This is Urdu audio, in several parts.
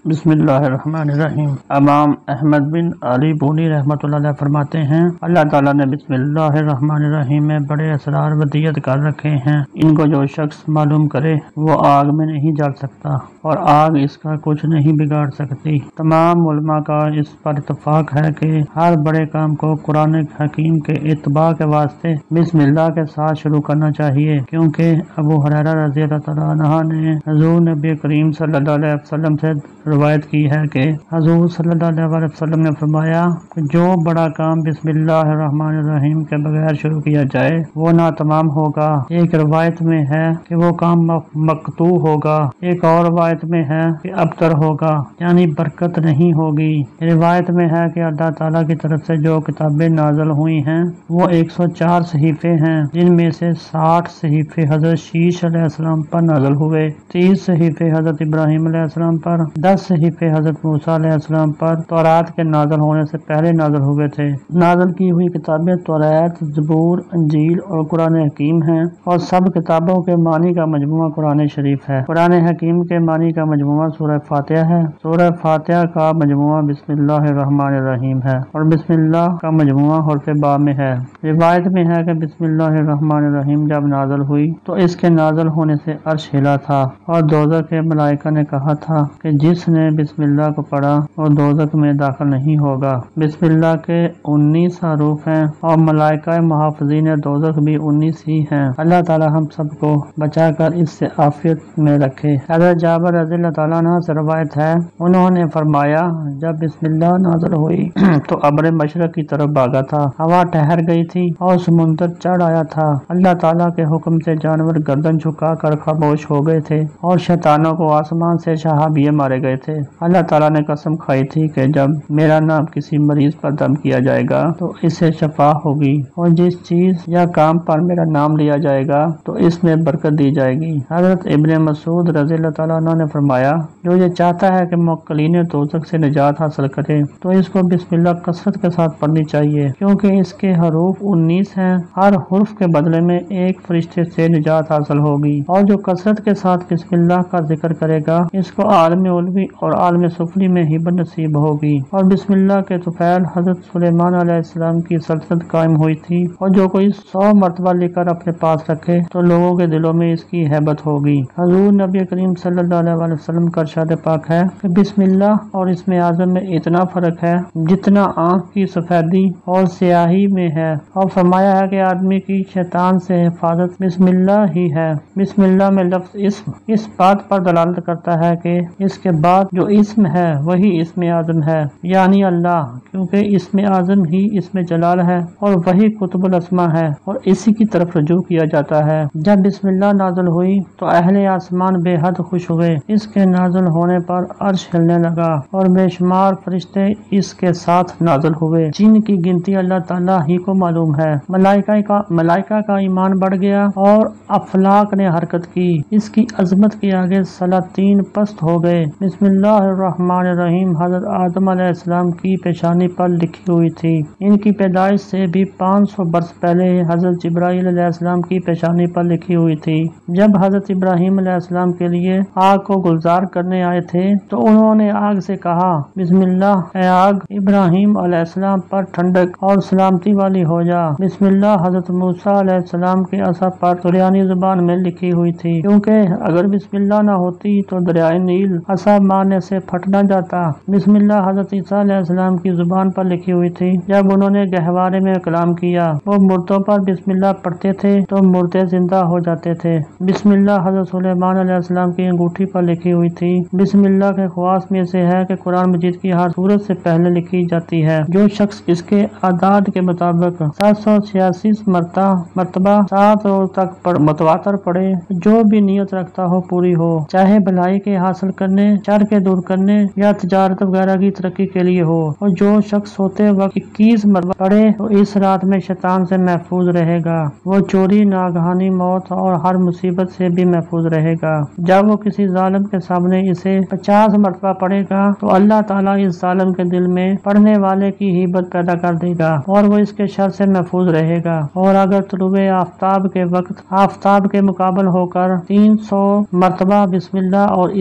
بسم اللہ الرحمن الرحیم۔ امام احمد بن علی بونی رحمۃ اللہ علیہ فرماتے ہیں، اللہ تعالیٰ نے بسم اللہ الرحمن الرحیم میں بڑے اسرار ودیت کر رکھے ہیں۔ ان کو جو شخص معلوم کرے وہ آگ میں نہیں جل سکتا اور آگ اس کا کچھ نہیں بگاڑ سکتی۔ تمام علماء کا اس پر اتفاق ہے کہ ہر بڑے کام کو قرآن حکیم کے اتباع کے واسطے بسم اللہ کے ساتھ شروع کرنا چاہیے، کیونکہ ابو ہریرہ رضی اللہ تعالیٰ عنہ نے حضور نبی کریم صلی اللہ علیہ وسلم سے روایت کی ہے کہ حضور صلی اللہ علیہ وسلم نے فرمایا کہ جو بڑا کام بسم اللہ الرحمن الرحیم کے بغیر شروع کیا جائے وہ ناتمام ہوگا۔ ایک روایت میں ہے کہ وہ کام مقطوع ہوگا، ایک اور روایت میں ہے کہ ابتر ہوگا، یعنی برکت نہیں ہوگی۔ روایت میں ہے کہ اللہ تعالیٰ کی طرف سے جو کتابیں نازل ہوئی ہیں وہ 104 صحیفے ہیں، جن میں سے 60 صحیفے حضرت شیش علیہ السلام پر نازل ہوئے، 30 صحیفے حضرت ابراہیم علیہ السلام پر، 10 صحیفے حضرت موسیٰ علیہ السلام پر تورات کے نازل ہونے سے پہلے نازل ہوئے تھے۔ نازل کی ہوئی کتابیں تورات، زبور، انجیل اور قرآن حکیم ہیں، اور سب کتابوں کے معنی کا مجموعہ قرآن شریف ہے۔ قرآن حکیم کے معنی کا مجموعہ سورہ فاتحہ ہے، سورہ فاتحہ کا مجموعہ بسم اللہ الرحمن الرحیم ہے، اور بسم اللہ کا مجموعہ حرف با میں ہے۔ روایت میں ہے کہ بسم اللہ الرحمن الرحیم جب نازل ہوئی تو اس کے نازل ہونے سے عرش ہلا تھا، اور دوزخ کے ملائکہ نے کہا تھا کہ جس نے بسم اللہ کو پڑھا وہ دوزخ میں داخل نہیں ہوگا۔ بسم اللہ کے 19 حروف ہیں، اور ملائکہ محافظین دوزخ بھی 19 ہی ہیں۔ اللہ تعالی ہم سب کو بچا کر اس سے عافیت میں رکھے۔ حضرت جابر رضی اللہ تعالیٰ عنہ سے روایت ہے، انہوں نے فرمایا جب بسم اللہ نازل ہوئی تو ابر مشرق کی طرف بھاگا تھا، ہوا ٹھہر گئی تھی اور سمندر چڑھ آیا تھا۔ اللہ تعالیٰ کے حکم سے جانور گردن جھکا کر خاموش ہو گئے تھے، اور شیطانوں کو آسمان سے شہابیے مارے گئے تھے۔ اللہ تعالیٰ نے قسم کھائی تھی کہ جب میرا نام کسی مریض پر دم کیا جائے گا تو اسے شفا ہوگی، اور جس چیز یا کام پر میرا نام لیا جائے گا تو اس میں برکت دی جائے گی۔ حضرت ابن مسعود رضی اللہ تعالیٰ عنہ نے فرمایا، جو یہ چاہتا ہے کہ موکلین دوزخ سے نجات حاصل کرے تو اس کو بسم اللہ کثرت کے ساتھ پڑھنی چاہیے، کیونکہ اس کے حروف 19 ہیں، ہر حرف کے بدلے میں ایک فرشتے سے نجات حاصل ہوگی، اور جو کثرت کے ساتھ بسم اللہ کا ذکر کرے گا اس کو عالم علوی اور عالم سفلی میں ہبت نصیب ہوگی۔ اور بسم اللہ کے طفیل حضرت سلیمان علیہ السلام کی سلطنت قائم ہوئی تھی، اور جو کوئی 100 مرتبہ لے کر اپنے پاس رکھے تو لوگوں کے دلوں میں اس کی ہیبت ہوگی۔ حضور نبی کریم صلی اللہ علیہ وسلم کا ارشاد پاک ہے کہ بسم اللہ اور اسم اعظم میں اتنا فرق ہے جتنا آنکھ کی سفیدی اور سیاہی میں ہے، اور فرمایا ہے کہ آدمی کی شیطان سے حفاظت بسم اللہ ہی ہے۔ بسم اللہ میں لفظ اسم اس بات پر دلالت کرتا ہے کہ اس کے بعد جو اسم ہے وہی اسم اعظم ہے، یعنی اللہ، کیونکہ اسم اعظم ہی اسم جلال ہے اور وہی قطب الاسماء ہے، اور اسی کی طرف رجوع کیا جاتا ہے۔ جب بسم اللہ نازل ہوئی تو اہل آسمان بے حد خوش ہوئے، اس کے نازل ہونے پر عرش ہلنے لگا، اور بے شمار فرشتے اس کے ساتھ نازل ہوئے، جن کی گنتی اللہ تعالیٰ ہی کو معلوم ہے۔ ملائکہ کا ایمان بڑھ گیا اور افلاک نے حرکت کی، اس کی عظمت کے آگے سلاطین پست ہو گئے۔ بسم اللہ الرحمن الرحیم حضرت آدم علیہ السلام کی پیشانی پر لکھی ہوئی تھی، ان کی پیدائش سے بھی 500 برس پہلے حضرت جبرائیل علیہ السلام کی پیشانی پر لکھی ہوئی تھی۔ جب حضرت ابراہیم علیہ السلام کے لیے آگ کو گلزار کرنے آئے تھے تو انہوں نے آگ سے کہا، بسم اللہ اے آگ، ابراہیم علیہ السلام پر ٹھنڈک اور سلامتی والی ہو جا۔ بسم اللہ حضرت موسیٰ علیہ السلام کے عصا پر سریانی زبان میں لکھی ہوئی تھی، کیونکہ اگر بسم اللہ نہ ہوتی تو دریائے نیل عصا مارنے سے پھٹ نہ جاتا۔ بسم اللہ حضرت عیسیٰ علیہ السلام کی زبان پر لکھی ہوئی تھی، جب انہوں نے گہوارے میں کلام کیا، وہ مردوں پر بسم اللہ پڑھتے تھے تو مردے زندہ ہو جاتے تھے۔ بسم اللہ حضرت سلیمان علیہ السلام کی انگوٹھی پر لکھی ہوئی تھی۔ بسم اللہ کے خواص میں سے ہے کہ قرآن مجید کی ہر سورت سے پہلے لکھی جاتی ہے۔ جو شخص اس کے اعداد کے مطابق 786 مرتبہ 7 روز تک متواتر پڑھے، جو بھی نیت رکھتا ہو پوری ہو، چاہے بھلائی کے حاصل کرنے، شر کے دور کرنے یا تجارت وغیرہ کی ترقی کے لیے ہو۔ اور جو شخص سوتے وقت 21 مرتبہ پڑھے تو اس رات میں شیطان سے محفوظ رہے گا، وہ چوری، ناگہانی موت اور ہر مصیبت سے بھی محفوظ رہے گا۔ جب وہ کسی ظالم کے سامنے اسے 50 مرتبہ پڑھے گا تو اللہ تعالیٰ اس ظالم کے دل میں پڑھنے والے کی ہیبت پیدا کر دے گا اور وہ اس کے شر سے محفوظ رہے گا۔ اور اگر طلوع آفتاب کے وقت آفتاب کے مقابل ہو کر 300 مرتبہ بسم اللہ اور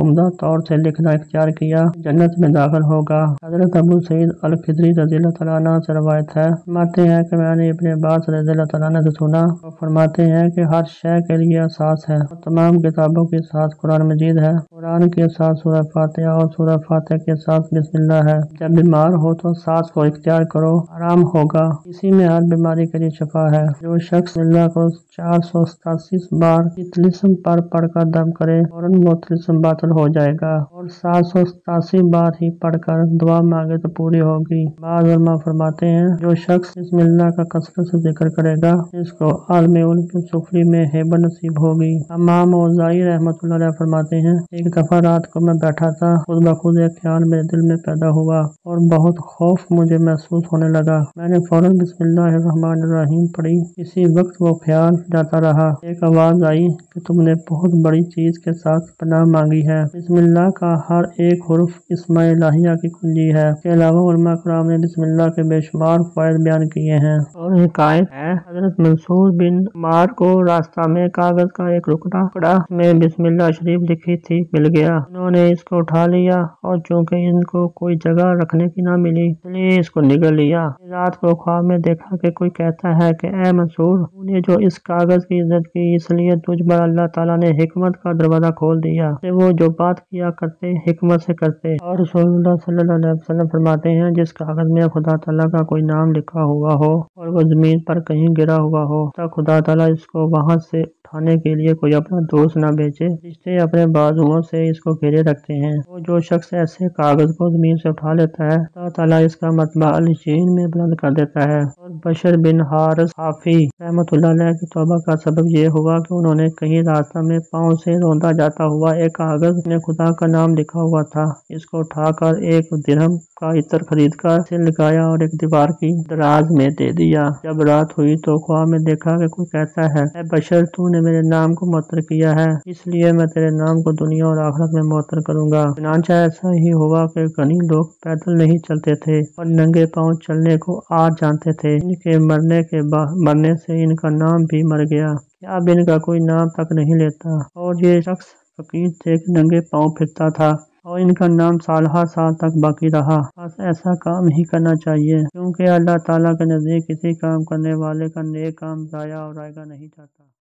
عمدہ طور سے لکھنا اختیار کیا، جنت میں داخل ہوگا۔ حضرت ابو سعید الخدری رضی اللہ تعالیٰ عنہ سے روایت ہے، فرماتے ہیں کہ میں نے ابن عباس رضی اللہ تعالیٰ عنہ سے سنا، وہ فرماتے ہیں کہ ہر شے کے لیے اساس ہے اور تمام کتابوں کی اساس قرآن مجید ہے۔ قرآن کی اساس سورہ فاتحہ اور سورہ فاتحہ کی اساس بسم اللہ ہے۔ جب بیمار ہو تو اساس کو اختیار کرو، آرام ہوگا، اسی میں ہر بیماری کے لیے شفا ہے۔ جو شخص بسم اللہ کو 487 بار کی طلسم پر پڑھ کر دم کرے فوراً وہ طلسم باطل ہو جائے گا، اور 787 بار ہی پڑھ کر دعا مانگے تو پوری ہوگی۔ بعض علماء فرماتے ہیں جو شخص بسم اللہ کا کثرت سے ذکر کرے گا اس کو عالم علم کی سفلی میں ہیبت نصیب ہوگی۔ امام اوزاعی رحمۃ اللہ علیہ فرماتے ہیں، ایک دفعہ رات کو میں بیٹھا تھا، خود بخود ایک خیال میرے دل میں پیدا ہوا اور بہت خوف مجھے محسوس ہونے لگا۔ میں نے فوراً بسم اللہ الرحمن الرحیم پڑھی، اسی وقت وہ خیال جاتا رہا۔ ایک آواز آئی کہ تم نے بہت بڑی چیز کے ساتھ پناہ مانگی ہے۔ بسم اللہ کا ہر ایک حرف اسماء الہیہ کی کنجی ہے۔ اس کے علاوہ علماء کرام نے بسم اللہ کے بے شمار فوائد بیان کیے ہیں۔ اور حکایت ہے، حضرت منصور بن عمار کو راستہ میں کاغذ کا ایک ٹکڑا میں بسم اللہ شریف لکھی تھی مل گیا۔ انہوں نے اس کو اٹھا لیا اور چونکہ ان کو کوئی جگہ رکھنے کی نہ ملی اس لیے اس کو نگل لیا۔ رات کو خواب میں دیکھا کہ کوئی کہتا ہے کہ اے منصور، تو نے جو اس کاغذ کی عزت کی اس لیے تجھ پر اللہ تعالیٰ نے حکمت کا دروازہ کھول دیا کہ وہ جو بات کیا کرتے حکمت سے کرتے۔ اور رسول اللہ صلی اللہ علیہ وسلم فرماتے ہیں، جس کاغذ میں خدا تعالیٰ کا کوئی نام لکھا ہوا ہو اور وہ زمین پر کہیں گرا ہوا ہو تب خدا تعالیٰ اس کو وہاں سے اٹھانے کے لیے کوئی اپنا دوست نہ بھیجے۔ فرشتے اپنے بازوؤں سے اس کو گھیرے رکھتے ہیں۔ وہ جو شخص ایسے کاغذ کو زمین سے اٹھا لیتا ہے اللہ تعالیٰ اس کا مرتبہ علیین میں بلند کر دیتا ہے۔ اور بشر بن حارث حافی رحمۃ اللہ علیہ کی توبہ کا سبب یہ ہوا کہ انہوں نے کہیں راستہ میں پاؤں سے روندا جاتا ہوا ایک کاغذ میں خدا کا نام لکھا ہوا تھا، اس کو اٹھا کر 1 درہم کا عطر خرید کر اسے لگایا اور ایک دیوار کی دراز میں دے دیا۔ جب رات ہوئی تو خواب میں دیکھا کہ کوئی کہتا ہے، اے بشر، تو نے میرے نام کو معطر کیا ہے، اس لیے میں تیرے نام کو دنیا اور آخرت میں معطر کروں گا۔ چنانچہ ایسا ہی ہوا کہ غنی لوگ پیدل نہیں چلتے تھے اور ننگے پاؤں چلنے کو آج جانتے تھے۔ ان کے مرنے سے ان کا نام بھی مر گیا کہ اب ان کا کوئی نام تک نہیں لیتا۔ اور یہ شخص فقیر تھے کہ ننگے پاؤں پھرتا تھا اور ان کا نام سالہ سال تک باقی رہا۔ بس ایسا کام ہی کرنا چاہیے، کیونکہ اللہ تعالیٰ کے نزدیک کسی کام کرنے والے کا نیک کام ضائع اور رائگاں نہیں جاتا۔